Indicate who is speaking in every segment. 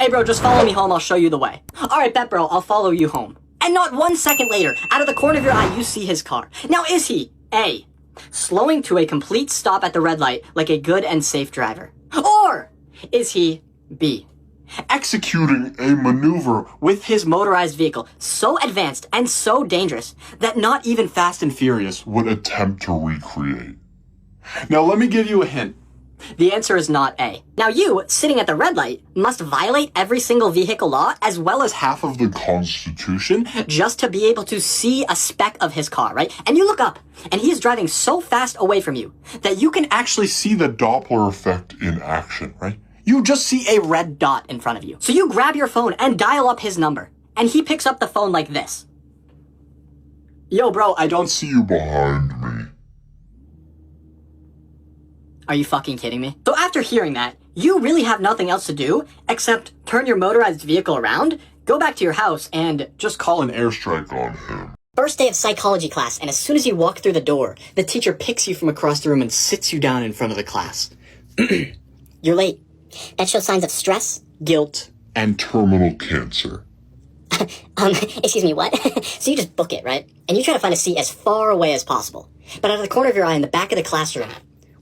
Speaker 1: Hey bro, just follow me home, I'll show you the way. Alright, bet bro, I'll follow you home. And not 1 second later, out of the corner of your eye, you see his car. Now is he, A, slowing to a complete stop at the red light like a good and safe driver? Or is he, B, executing a maneuver with his motorized vehicle so advanced and so dangerous that not even Fast and Furious would attempt to recreate? Now let me give you a hint. The answer is not A. Now you, sitting at the red light, must violate every single vehicle law as well as half of the Constitution just to be able to see a speck of his car, right? And you look up, and he is driving so fast away from you that you can actually see the Doppler effect in action, right? You just see a red dot in front of you. So you grab your phone and dial up his number, and he picks up the phone like this. Yo bro, I don't see you behind me. Are you fucking kidding me? So after hearing that, you really have nothing else to do except turn your motorized vehicle around, go back to your house, and just call an airstrike on him. First day of psychology class, and as soon as you walk through the door, the teacher picks you from across the room and sits you down in front of the class. You're late. That shows signs of stress, guilt, and terminal cancer. Excuse me, what? So you just book it, right? And you try to find a seat as far away as possible. But out of the corner of your eye in the back of the classroom,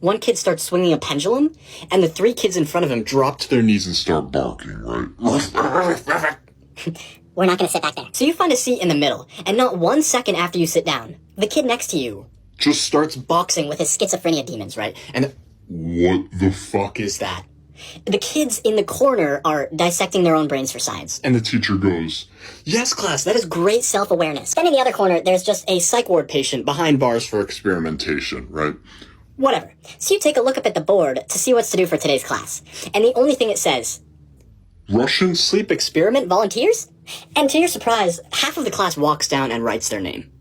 Speaker 1: one kid starts swinging a pendulum, and the 3 kids in front of him drop to their knees and start barking, right?
Speaker 2: We're not gonna sit back there.
Speaker 1: So you find a seat in the middle, and not 1 second after you sit down, the kid next to you just starts boxing with his schizophrenia demons, right? And what the fuck is that? The kids in the corner are dissecting their own brains for science. And the teacher goes, yes, class, that is great self-awareness.
Speaker 2: Then in the other corner, there's just
Speaker 1: A psych ward patient behind bars for experimentation, right? Whatever.
Speaker 2: So you take a look up at the board to see what's to do for today's class. And the only thing it says,
Speaker 1: Russian sleep experiment volunteers? And to your surprise, half of the class walks down and writes their name.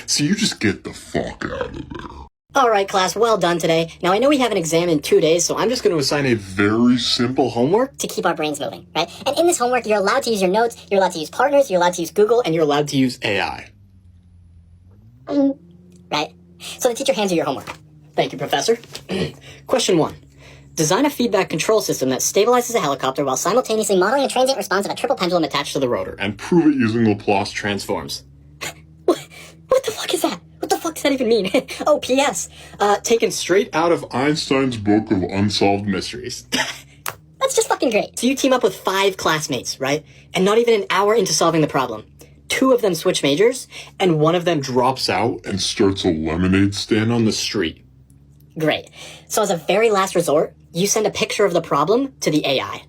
Speaker 1: So you just get the fuck out of there. Alright class, well done today. Now I know we have an exam in 2 days, so I'm just going to assign a very simple homework
Speaker 2: to keep our brains moving, right? And in this homework, you're allowed to use your notes, you're allowed to use partners, you're allowed to use Google,
Speaker 1: and you're allowed to use AI.
Speaker 2: Right? So the teacher hands you your homework.
Speaker 1: Thank you, Professor. Question 1. Design a feedback control system that stabilizes a helicopter while simultaneously modeling a transient response of a triple pendulum attached to the rotor. And prove it using Laplace transforms. What the fuck is that? What the fuck does that even mean? Oh, P.S. Taken straight out of Einstein's book of unsolved mysteries.
Speaker 2: That's just fucking great.
Speaker 1: So you team up with 5 classmates, right? And not even an hour into solving the problem, 2 of them switch majors, and 1 of them drops out and starts a lemonade stand on the street.
Speaker 2: Great. So as a very last resort, you send a picture of the problem to the AI.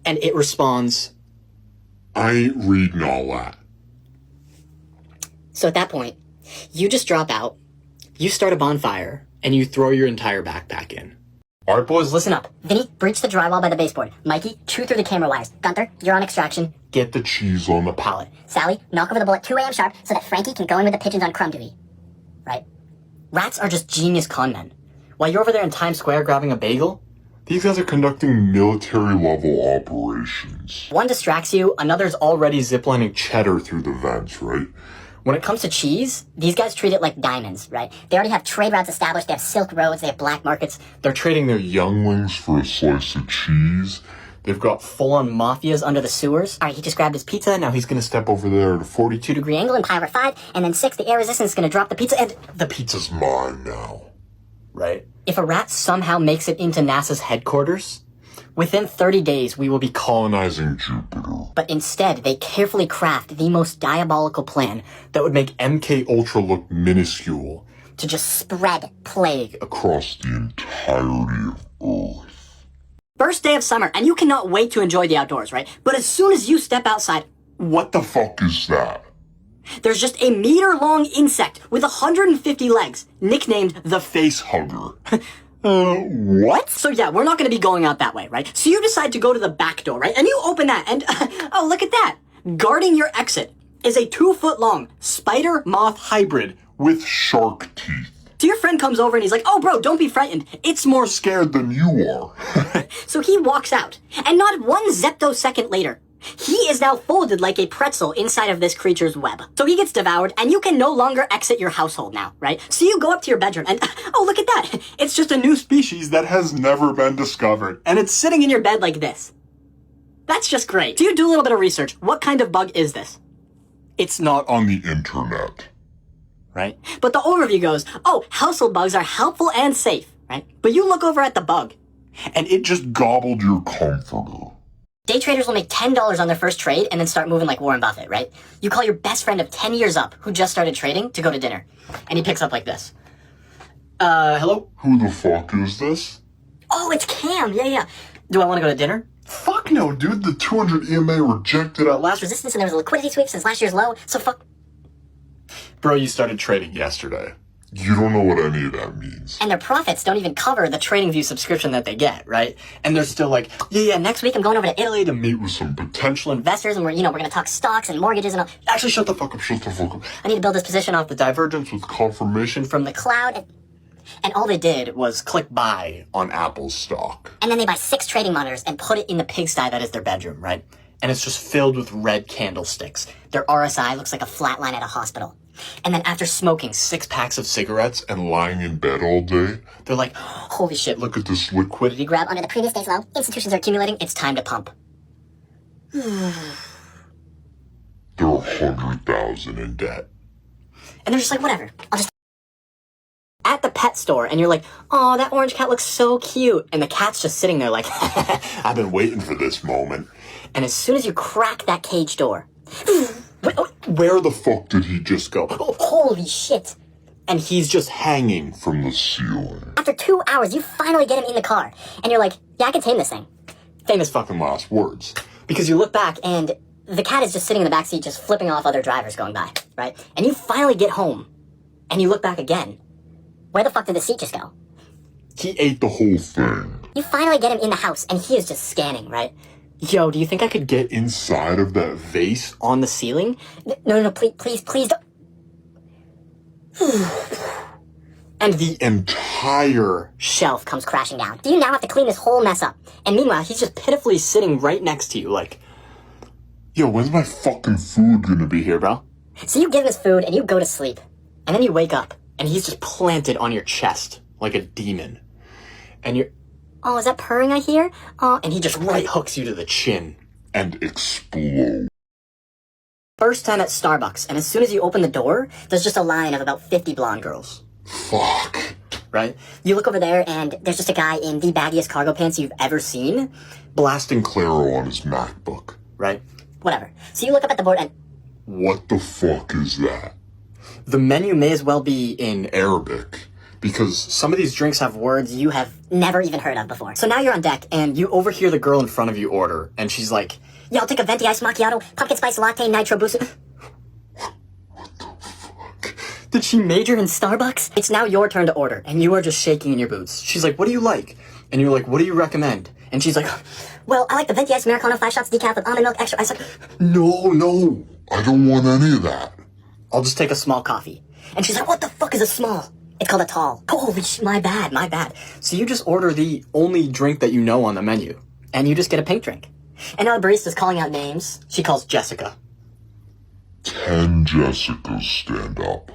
Speaker 1: And it responds, I ain't reading all that.
Speaker 2: So at that point,
Speaker 1: you just drop out, you start a bonfire, and you throw your entire backpack in. Alright boys, listen up.
Speaker 2: Vinny, breach the drywall by the baseboard. Mikey, chew through the camera wires. Gunther, you're on extraction.
Speaker 1: Get the cheese on the pallet.
Speaker 2: Sally, knock over the bowl at 2 a.m. sharp so that Frankie can go in with the pigeons on crumb duty. Right?
Speaker 1: Rats are just genius con men. While you're over there in Times Square grabbing a bagel, these guys are conducting military-level operations. One distracts you, another's already ziplining cheddar through the vents, right? When it comes to cheese, these guys treat it like diamonds, right?
Speaker 2: They already have trade routes established, they have silk roads, they have black markets.
Speaker 1: They're trading their younglings for a slice of cheese. They've got full-on mafias under the sewers.
Speaker 2: Alright, he just grabbed his pizza.
Speaker 1: Now he's gonna step over there at a 42-degree
Speaker 2: angle and pie over 5, and then 6, the air resistance is gonna drop the pizza, and
Speaker 1: the pizza's mine now. Right? If a rat somehow makes it into NASA's headquarters, within 30 days we will be colonizing Jupiter. But instead, they carefully craft the most diabolical plan that would make MK Ultra look minuscule
Speaker 2: to just spread plague
Speaker 1: across the entirety of Earth. First day of summer, and you cannot wait to enjoy the outdoors, right? But as soon as you step outside, what the fuck is that? There's just a meter-long insect with 150 legs, nicknamed the Face Hugger. What? So yeah, we're not gonna be going out that way, right? So you decide to go to the back door, right? And you open that, and oh, look at that! Guarding your exit is a 2-foot-long spider-moth hybrid with shark teeth. So your friend comes over and he's like, oh bro, don't be frightened. It's more scared than you are. So he walks out, and not 1 zeptosecond later, he is now folded like a pretzel inside of this creature's web. So he gets devoured, and you can no longer exit your household now, right? So you go up to your bedroom, and oh, look at that. It's just a new species that has never been discovered. And it's sitting in your bed like this. That's just great. So you do a little bit of research. What kind of bug is this?
Speaker 3: It's not on the internet.
Speaker 1: Right? But the overview goes, oh, household bugs are helpful and safe, right? But you look over at the bug.
Speaker 3: And it just gobbled your comforter.
Speaker 2: Day traders will make $10 on their first trade and then start moving like Warren Buffett, right? You call your best friend of 10 years up who just started trading to go to dinner. And he picks up like this. Hello?
Speaker 3: Who the fuck is this?
Speaker 2: Oh, it's Cam. Yeah. Do I want to go to dinner?
Speaker 3: Fuck no, dude. The 200 EMA rejected at
Speaker 2: Last resistance and there was a liquidity sweep since last year's low, so fuck.
Speaker 3: Bro, you started trading yesterday. You don't know what any of that means.
Speaker 2: And their profits don't even cover the
Speaker 1: TradingView subscription that they get, right? And they're still like, yeah,
Speaker 2: next week I'm going over to Italy to
Speaker 3: meet with some potential
Speaker 2: investors and we're going to talk stocks and mortgages and all.
Speaker 3: Actually, shut the fuck up.
Speaker 2: I need to build this position off the
Speaker 3: divergence with confirmation
Speaker 2: from the cloud. And all they did
Speaker 1: was click
Speaker 3: buy on Apple's stock.
Speaker 2: And then they buy 6 trading monitors and put it in the pigsty that is their bedroom, right?
Speaker 1: And it's just filled with red candlesticks.
Speaker 2: Their RSI looks like a flat line at a hospital. And then after smoking
Speaker 1: 6 packs of cigarettes
Speaker 3: and lying in bed all day,
Speaker 1: they're like, holy shit,
Speaker 3: look at this liquidity
Speaker 2: grab under the previous day's low. Institutions are accumulating. It's time to pump.
Speaker 3: They're 100,000 in debt.
Speaker 2: And they're just like, whatever. I'll just
Speaker 1: at the pet store, and you're like, oh, that orange cat looks so cute. And the cat's just sitting there like,
Speaker 3: I've been waiting for this moment.
Speaker 2: And as soon as you crack that cage door,
Speaker 3: where the fuck did he just go?
Speaker 2: Oh, holy shit.
Speaker 1: And he's just
Speaker 3: hanging from the ceiling.
Speaker 2: After 2 hours, you finally get him in the car. And you're like, yeah, I can tame this thing.
Speaker 1: Famous fucking last words. Because you look back, and the cat is just sitting in the backseat just flipping off other drivers going by, right? And you finally get home, and you look back again.
Speaker 2: Where the fuck did the seat just go?
Speaker 3: He ate the whole thing.
Speaker 2: You finally get him in the house, and he is just scanning, right?
Speaker 1: Yo, do you think I could get
Speaker 3: inside of that vase
Speaker 1: on the ceiling?
Speaker 2: No, please don't.
Speaker 1: And the entire
Speaker 2: shelf comes crashing down. Do you now have to clean this whole mess up?
Speaker 1: And meanwhile, he's just pitifully sitting right next to you, like,
Speaker 3: yo, when's my fucking food gonna be here, bro?
Speaker 2: So you give him his food, and you go to sleep.
Speaker 1: And then you wake up, and he's just planted on your chest, like a demon. And you're...
Speaker 2: Oh, is that purring I hear? Oh,
Speaker 1: and he just right hooks you to the chin.
Speaker 3: And explode.
Speaker 1: First time at Starbucks, and as soon as you open the door, there's just a line of about 50 blonde girls.
Speaker 3: Fuck.
Speaker 1: Right?
Speaker 2: You look over there, and there's just a guy in the baggiest cargo pants you've ever seen.
Speaker 3: Blasting Claro on his MacBook.
Speaker 1: Right?
Speaker 2: Whatever. So you look up at the board and...
Speaker 3: What the fuck is that?
Speaker 1: The menu may as well be in Arabic. Because some of these drinks have words you have
Speaker 2: never even heard of before.
Speaker 1: So now you're on deck, and you overhear the girl in front of you order, and she's like,
Speaker 2: yeah, I'll take a venti ice macchiato, pumpkin spice latte, nitro boost.
Speaker 3: What the fuck?
Speaker 1: Did she major in Starbucks? It's now your turn to order, and you are just shaking in your boots. She's like, what do you like? And you're like, what do you recommend? And she's like,
Speaker 2: well, I like the venti ice Americano 5 shots decaf with almond milk extra ice.
Speaker 3: No, I don't want any of that.
Speaker 1: I'll just take a small coffee.
Speaker 2: And she's like, what the fuck is a small? It's called a tall.
Speaker 1: Holy shit, my bad. So you just order the only drink that you know on the menu, and you just get a pink drink. And now the barista's calling out names. She calls Jessica.
Speaker 3: 10 Jessicas stand up.